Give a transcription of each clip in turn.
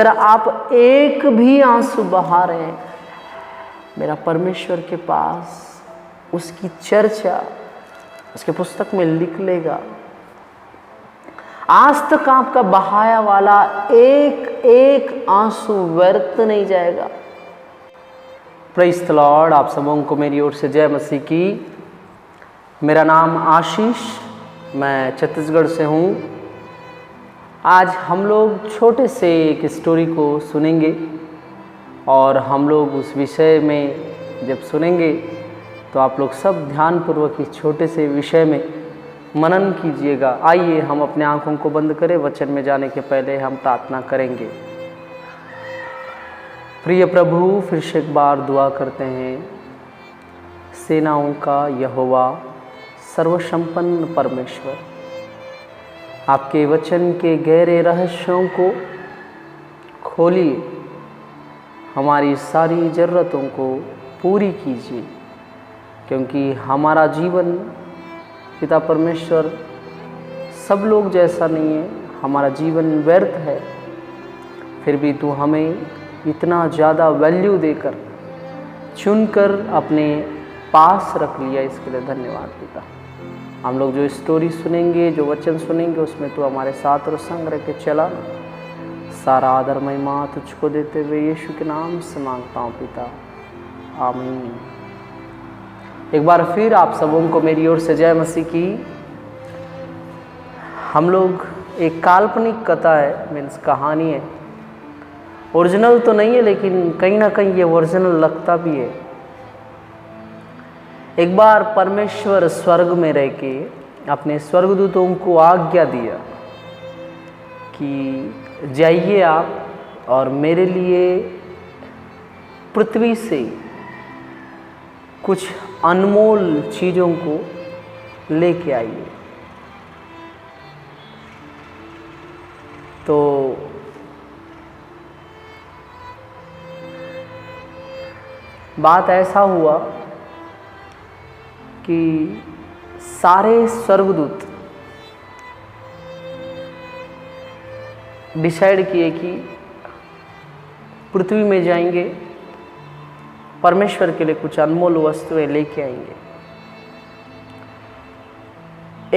अगर आप एक भी आंसू बहा रहे हैं, मेरा परमेश्वर के पास उसकी चर्चा उसके पुस्तक में लिख लेगा। आज तक आपका बहाया वाला एक एक आंसू व्यर्थ नहीं जाएगा। Praise the Lord. आप सबों को मेरी ओर से जय मसीह की। मेरा नाम आशीष, मैं छत्तीसगढ़ से हूँ। आज हम लोग छोटे से एक स्टोरी को सुनेंगे और हम लोग उस विषय में जब सुनेंगे तो आप लोग सब ध्यानपूर्वक इस छोटे से विषय में मनन कीजिएगा। आइए हम अपने आंखों को बंद करें। वचन में जाने के पहले हम प्रार्थना करेंगे। प्रिय प्रभु, फिर से एक बार दुआ करते हैं। सेनाओं का यहोवा, सर्वसंपन्न परमेश्वर, आपके वचन के गहरे रहस्यों को खोलिए, हमारी सारी ज़रूरतों को पूरी कीजिए, क्योंकि हमारा जीवन पिता परमेश्वर सब लोग जैसा नहीं है। हमारा जीवन व्यर्थ है, फिर भी तू हमें इतना ज़्यादा वैल्यू देकर चुनकर अपने पास रख लिया, इसके लिए धन्यवाद पिता। हम लोग जो स्टोरी सुनेंगे, जो वचन सुनेंगे, उसमें तू हमारे साथ और संग रह के चला। सारा आदर महिमा तुझको देते हुए यीशु के नाम से मांगता हूँ पिता, आमीन। एक बार फिर आप सबों को मेरी ओर से जय मसीह की। हम लोग एक काल्पनिक कथा है, मीन्स कहानी है। ओरिजिनल तो नहीं है, लेकिन कहीं ना कहीं ये ओरिजिनल लगता भी है। एक बार परमेश्वर स्वर्ग में रह के अपने स्वर्गदूतों को आज्ञा दिया कि जाइए आप और मेरे लिए पृथ्वी से कुछ अनमोल चीज़ों को लेके आइए। तो बात ऐसा हुआ कि सारे स्वर्गदूत डिसाइड किए कि पृथ्वी में जाएंगे, परमेश्वर के लिए कुछ अनमोल वस्तुएं लेके आएंगे।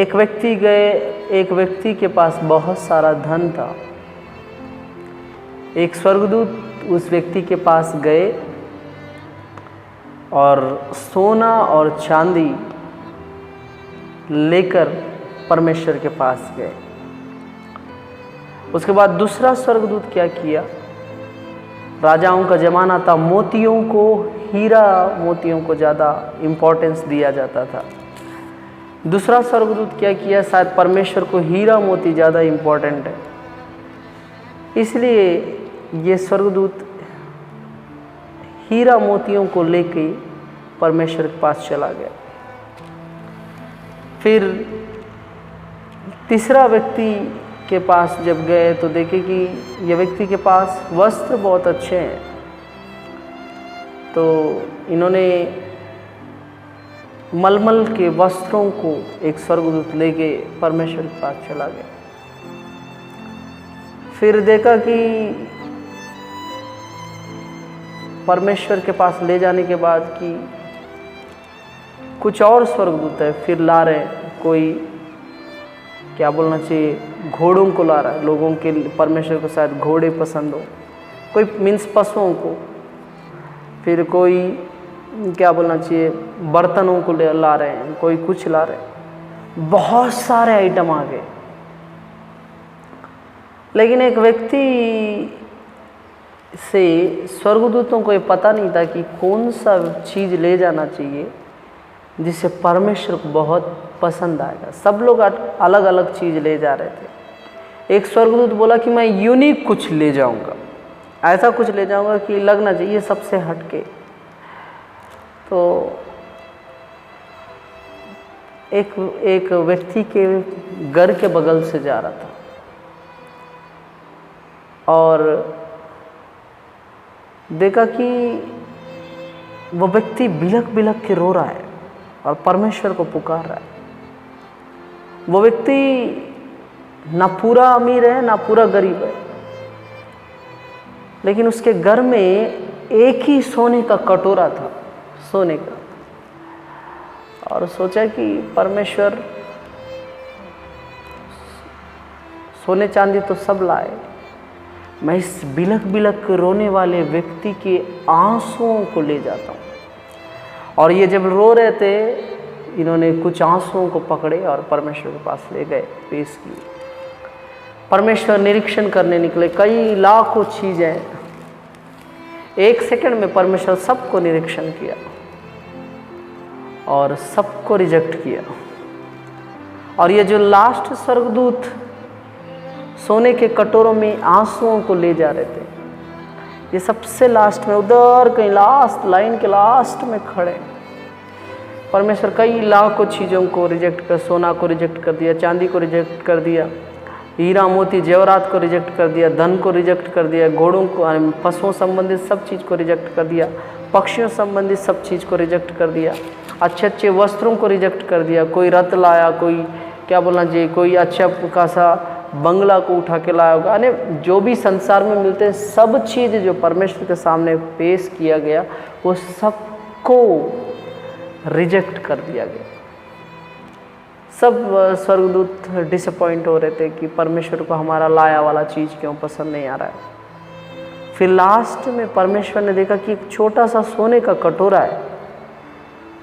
एक व्यक्ति गए, एक व्यक्ति के पास बहुत सारा धन था। एक स्वर्गदूत उस व्यक्ति के पास गए और सोना और चांदी लेकर परमेश्वर के पास गए। उसके बाद दूसरा स्वर्गदूत क्या किया? राजाओं का ज़माना था, मोतियों को, हीरा मोतियों को ज़्यादा इम्पोर्टेंस दिया जाता था। दूसरा स्वर्गदूत क्या किया? शायद परमेश्वर को हीरा मोती ज़्यादा इम्पोर्टेंट है, इसलिए ये स्वर्गदूत हीरा मोतियों को लेके परमेश्वर के पास चला गया। फिर तीसरा व्यक्ति के पास जब गए तो देखे कि ये व्यक्ति के पास वस्त्र बहुत अच्छे हैं। तो इन्होंने मलमल के वस्त्रों को एक स्वर्गदूत लेके परमेश्वर के पास चला गया। फिर देखा कि परमेश्वर के पास ले जाने के बाद कि कुछ और स्वर्गदूत है, फिर ला रहे हैं, कोई क्या बोलना चाहिए, घोड़ों को ला रहा है। लोगों के परमेश्वर को शायद घोड़े पसंद हो, कोई मीन्स पशुओं को। फिर कोई क्या बोलना चाहिए, बर्तनों को ला रहे हैं, कोई कुछ ला रहे हैं। बहुत सारे आइटम आ गए, लेकिन एक व्यक्ति से स्वर्गदूतों को ये पता नहीं था कि कौन सा चीज़ ले जाना चाहिए जिससे परमेश्वर को बहुत पसंद आएगा। सब लोग अलग अलग चीज़ ले जा रहे थे। एक स्वर्गदूत बोला कि मैं यूनिक कुछ ले जाऊंगा, ऐसा कुछ ले जाऊंगा कि लगना चाहिए सबसे हटके। तो एक व्यक्ति के घर के बगल से जा रहा था और देखा कि वो व्यक्ति बिलख बिलख के रो रहा है और परमेश्वर को पुकार रहा है। वो व्यक्ति ना पूरा अमीर है ना पूरा गरीब है, लेकिन उसके घर में एक ही सोने का कटोरा था, सोने का। और सोचा कि परमेश्वर सोने चांदी तो सब लाए, मैं इस बिलख बिलख रोने वाले व्यक्ति के आंसुओं को ले जाता हूँ। और ये जब रो रहे थे, इन्होंने कुछ आंसुओं को पकड़े और परमेश्वर के पास ले गए, पेश किए। परमेश्वर निरीक्षण करने निकले, कई लाखों चीज़ें, 1 सेकंड में परमेश्वर सबको निरीक्षण किया और सबको रिजेक्ट किया। और ये जो लास्ट स्वर्गदूत सोने के कटोरों में आंसुओं को ले जा रहे थे, ये सबसे लास्ट में, उधर कहीं लास्ट लाइन के लास्ट में खड़े। परमेश्वर कई लाखों चीज़ों को रिजेक्ट कर, सोना को रिजेक्ट कर दिया, चांदी को रिजेक्ट कर दिया, हीरा मोती जेवरात को रिजेक्ट कर दिया, धन को रिजेक्ट कर दिया, घोड़ों को, पशुओं संबंधित सब चीज़ को रिजेक्ट कर दिया, पक्षियों संबंधित सब चीज़ को रिजेक्ट कर दिया, अच्छे अच्छे वस्त्रों को रिजेक्ट कर दिया। कोई रथ लाया, कोई क्या बोलना चाहिए, कोई अच्छा खासा बंगला को उठा के लाया होगा, यानी जो भी संसार में मिलते हैं सब चीज़ जो परमेश्वर के सामने पेश किया गया, वो सबको रिजेक्ट कर दिया गया। सब स्वर्गदूत डिसअपॉइंट हो रहे थे कि परमेश्वर को हमारा लाया वाला चीज़ क्यों पसंद नहीं आ रहा है। फिर लास्ट में परमेश्वर ने देखा कि एक छोटा सा सोने का कटोरा है,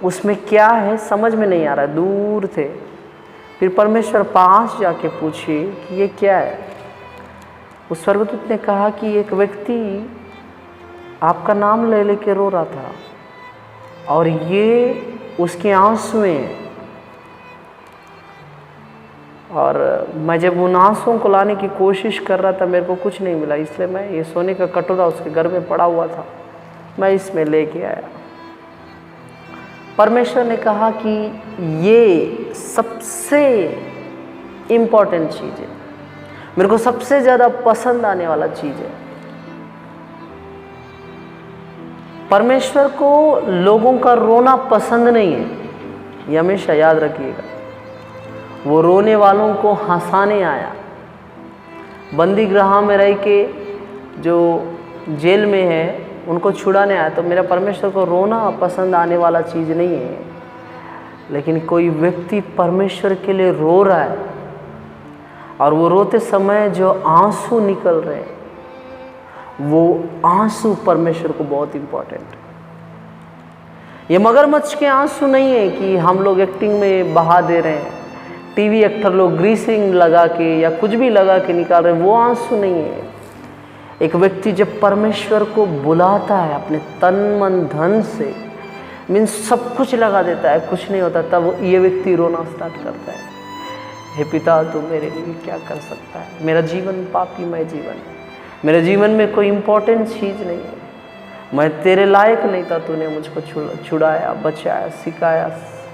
उसमें क्या है समझ में नहीं आ रहा है, दूर थे। फिर परमेश्वर पास जाके पूछे कि ये क्या है। उस स्वर्गदूत ने कहा कि एक व्यक्ति आपका नाम ले लेके रो रहा था और ये उसके आंसू हैं, और मैं जब उन आंसुओं को लाने की कोशिश कर रहा था, मेरे को कुछ नहीं मिला, इसलिए मैं ये सोने का कटोरा उसके घर में पड़ा हुआ था, मैं इसमें लेके आया। परमेश्वर ने कहा कि ये सबसे इम्पोर्टेंट चीज़ है, मेरे को सबसे ज़्यादा पसंद आने वाला चीज़ है। परमेश्वर को लोगों का रोना पसंद नहीं है, ये हमेशा याद रखिएगा। वो रोने वालों को हंसाने आया। बंदी गृह में रह के जो जेल में है, उनको छुड़ाने आया। तो मेरा परमेश्वर को रोना पसंद आने वाला चीज़ नहीं है, लेकिन कोई व्यक्ति परमेश्वर के लिए रो रहा है और वो रोते समय जो आंसू निकल रहे हैं, वो आंसू परमेश्वर को बहुत इम्पोर्टेंट है। ये मगरमच्छ के आंसू नहीं है कि हम लोग एक्टिंग में बहा दे रहे हैं, टीवी एक्टर लोग ग्रीसिंग लगा के या कुछ भी लगा के निकाल रहे हैं, वो आंसू नहीं है। एक व्यक्ति जब परमेश्वर को बुलाता है अपने तन मन धन से, मीन्स सब कुछ लगा देता है, कुछ नहीं होता, तब ये व्यक्ति रोना स्टार्ट करता है, हे पिता तू मेरे लिए क्या कर सकता है, मेरा जीवन पापीमय जीवन है, मेरे जीवन में कोई इम्पोर्टेंट चीज़ नहीं है, मैं तेरे लायक नहीं था, तूने मुझको छुड़ाया, बचाया, सिखाया,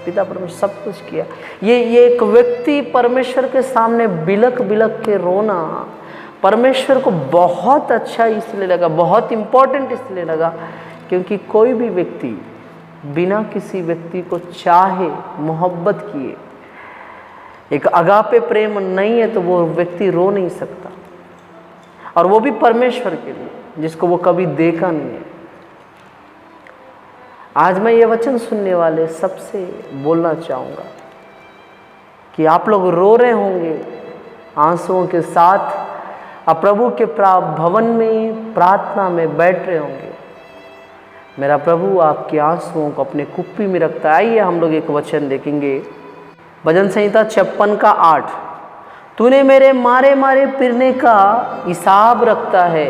पिता परमेश्वर सब कुछ किया। ये एक व्यक्ति परमेश्वर के सामने बिलख बिलख के रोना परमेश्वर को बहुत अच्छा इसलिए लगा, बहुत इम्पोर्टेंट इसलिए लगा, क्योंकि कोई भी व्यक्ति बिना किसी व्यक्ति को चाहे, मोहब्बत किए, एक अगापे प्रेम नहीं है तो वो व्यक्ति रो नहीं सकता, और वो भी परमेश्वर के लिए जिसको वो कभी देखा नहीं है। आज मैं ये वचन सुनने वाले सबसे बोलना चाहूँगा कि आप लोग रो रहे होंगे आंसुओं के साथ, आप प्रभु के भवन में प्रार्थना में बैठ रहे होंगे। मेरा प्रभु आपके आंसुओं को अपने कुप्पी में रखता है। आइए हम लोग एक वचन देखेंगे, भजन संहिता 56 का 8। तूने मेरे मारे मारे फिरने का हिसाब रखता है,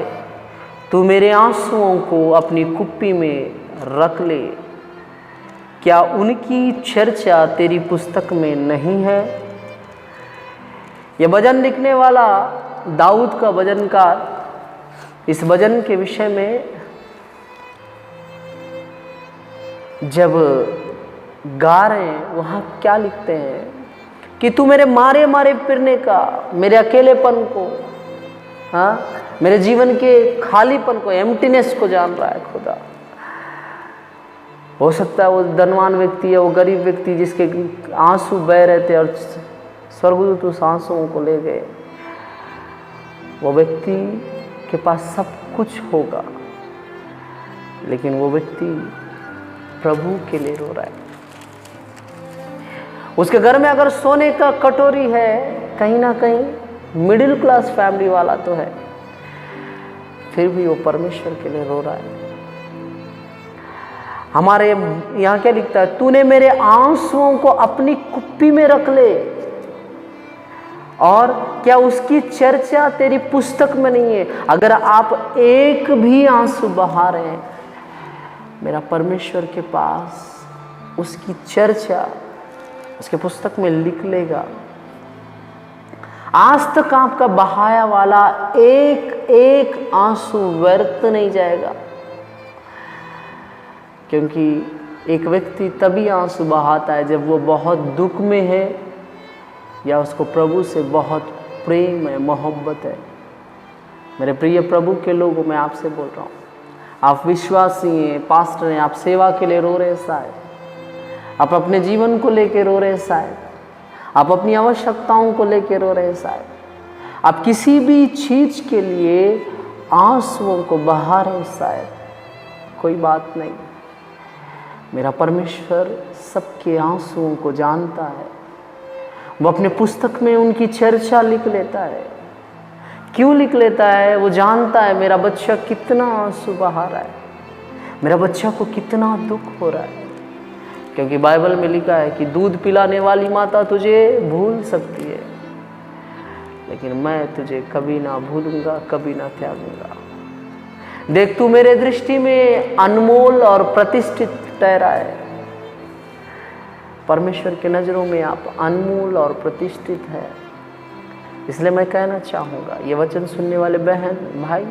तू मेरे आंसुओं को अपनी कुप्पी में रख ले, क्या उनकी चर्चा तेरी पुस्तक में नहीं है। यह भजन लिखने वाला दाऊद का भजनकार इस भजन के विषय में जब गा रहे हैं, वहाँ क्या लिखते हैं कि तू मेरे मारे मारे फिरने का, मेरे अकेलेपन को, हाँ, मेरे जीवन के खालीपन को, एम्प्टीनेस को जान रहा है खुदा। हो सकता है वो धनवान व्यक्ति है, वो गरीब व्यक्ति जिसके आंसू बह रहे थे और स्वर्गदूत उस आंसुओं को ले गए। वो व्यक्ति के पास सब कुछ होगा, लेकिन वो व्यक्ति प्रभु के लिए रो रहा है। उसके घर में अगर सोने का कटोरी है, कहीं ना कहीं मिडिल क्लास फैमिली वाला तो है, फिर भी वो परमेश्वर के लिए रो रहा है। हमारे यहाँ क्या लिखता है, तूने मेरे आंसुओं को अपनी कुप्पी में रख ले, और क्या उसकी चर्चा तेरी पुस्तक में नहीं है? अगर आप एक भी आंसू बहा रहे हैं, मेरा परमेश्वर के पास उसकी चर्चा उसके पुस्तक में लिख लेगा। आज तक आपका बहाया वाला एक एक आंसू व्यर्थ नहीं जाएगा, क्योंकि एक व्यक्ति तभी आंसू बहाता है जब वो बहुत दुख में है या उसको प्रभु से बहुत प्रेम है, मोहब्बत है। मेरे प्रिय प्रभु के लोगों, मैं आपसे बोल रहा हूँ, आप विश्वासी हैं, पास्टर हैं, आप सेवा के लिए रो रहे हैं शायद, आप अपने जीवन को लेके रो रहे हैं शायद, आप अपनी आवश्यकताओं को लेके रो रहे हैं शायद, आप किसी भी चीज के लिए आंसुओं को बहा रहे हैं शायद। कोई बात नहीं, मेरा परमेश्वर सबके आंसुओं को जानता है। वो अपने पुस्तक में उनकी चर्चा लिख लेता है। क्यों लिख लेता है? वो जानता है मेरा बच्चा कितना आंसू बहा रहा है, मेरा बच्चा को कितना दुख हो रहा है। क्योंकि बाइबल में लिखा है कि दूध पिलाने वाली माता तुझे भूल सकती है, लेकिन मैं तुझे कभी ना भूलूंगा, कभी ना त्यागूंगा। देख, तू मेरे दृष्टि में अनमोल और प्रतिष्ठित ठहरा है। परमेश्वर के नज़रों में आप अनमोल और प्रतिष्ठित है। इसलिए मैं कहना चाहूँगा, ये वचन सुनने वाले बहन भाई,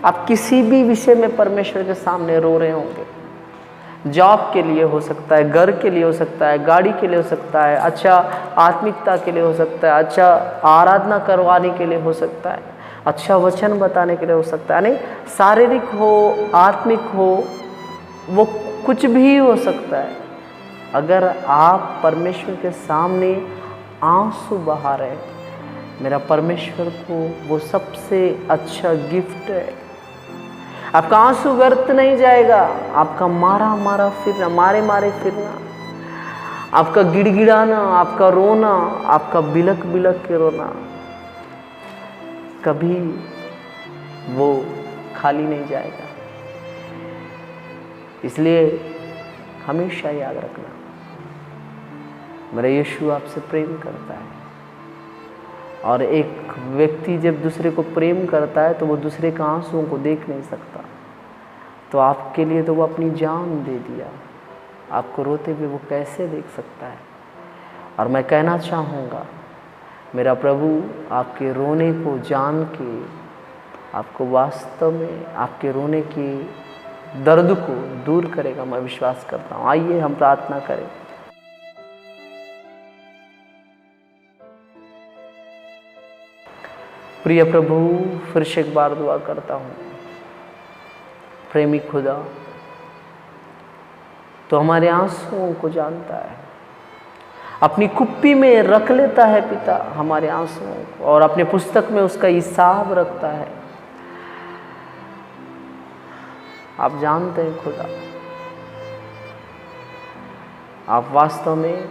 आप किसी भी विषय में परमेश्वर के सामने रो रहे होंगे। जॉब के लिए हो सकता है, घर के लिए हो सकता है, गाड़ी के लिए हो सकता है, अच्छा आत्मिकता के लिए हो सकता है, अच्छा आराधना करवाने के लिए हो सकता है, अच्छा वचन बताने के लिए हो सकता है, नहीं शारीरिक हो, आत्मिक हो, वो कुछ भी हो सकता है। अगर आप परमेश्वर के सामने आंसू बहा रहे हैं, मेरा परमेश्वर को वो सबसे अच्छा गिफ्ट है। आपका आंसू व्यर्थ नहीं जाएगा। आपका मारा मारा फिरना, मारे मारे फिरना, आपका गिड़गिड़ाना, आपका रोना, आपका बिलक बिलक के रोना, कभी वो खाली नहीं जाएगा। इसलिए हमेशा याद रखना, मेरा यीशु आपसे प्रेम करता है। और एक व्यक्ति जब दूसरे को प्रेम करता है तो वो दूसरे के आंसुओं को देख नहीं सकता। तो आपके लिए तो वो अपनी जान दे दिया, आपको रोते हुए वो कैसे देख सकता है? और मैं कहना चाहूँगा, मेरा प्रभु आपके रोने को जान के आपको वास्तव में आपके रोने की दर्द को दूर करेगा, मैं विश्वास करता हूँ। आइए हम प्रार्थना करें। प्रिय प्रभु, फिर से एक बार दुआ करता हूँ, प्रेमी खुदा, तो हमारे आंसुओं को जानता है, अपनी कुप्पी में रख लेता है पिता हमारे आंसुओं को, और अपने पुस्तक में उसका हिसाब रखता है। आप जानते हैं खुदा, आप वास्तव में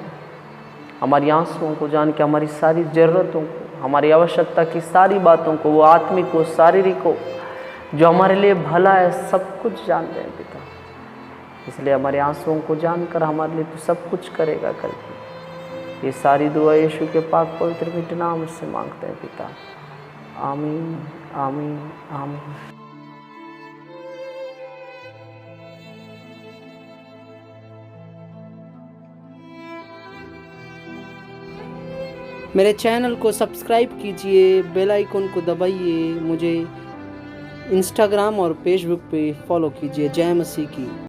हमारी आंसुओं को जान के हमारी सारी ज़रूरतों को, हमारी आवश्यकता की सारी बातों को, वो आत्मिक हो, शारीरिक हो, जो हमारे लिए भला है, सब कुछ जानते हैं पिता। इसलिए हमारे आंसुओं को जानकर हमारे लिए तो सब कुछ करेगा कल की। ये सारी दुआ यीशु के पाक पवित्र मीठे नाम से मांगते हैं पिता। आमीन, आमीन, आमीन। मेरे चैनल को सब्सक्राइब कीजिए, बेल आइकन को दबाइए, मुझे इंस्टाग्राम और फेसबुक पे फॉलो कीजिए। जय मसीह की।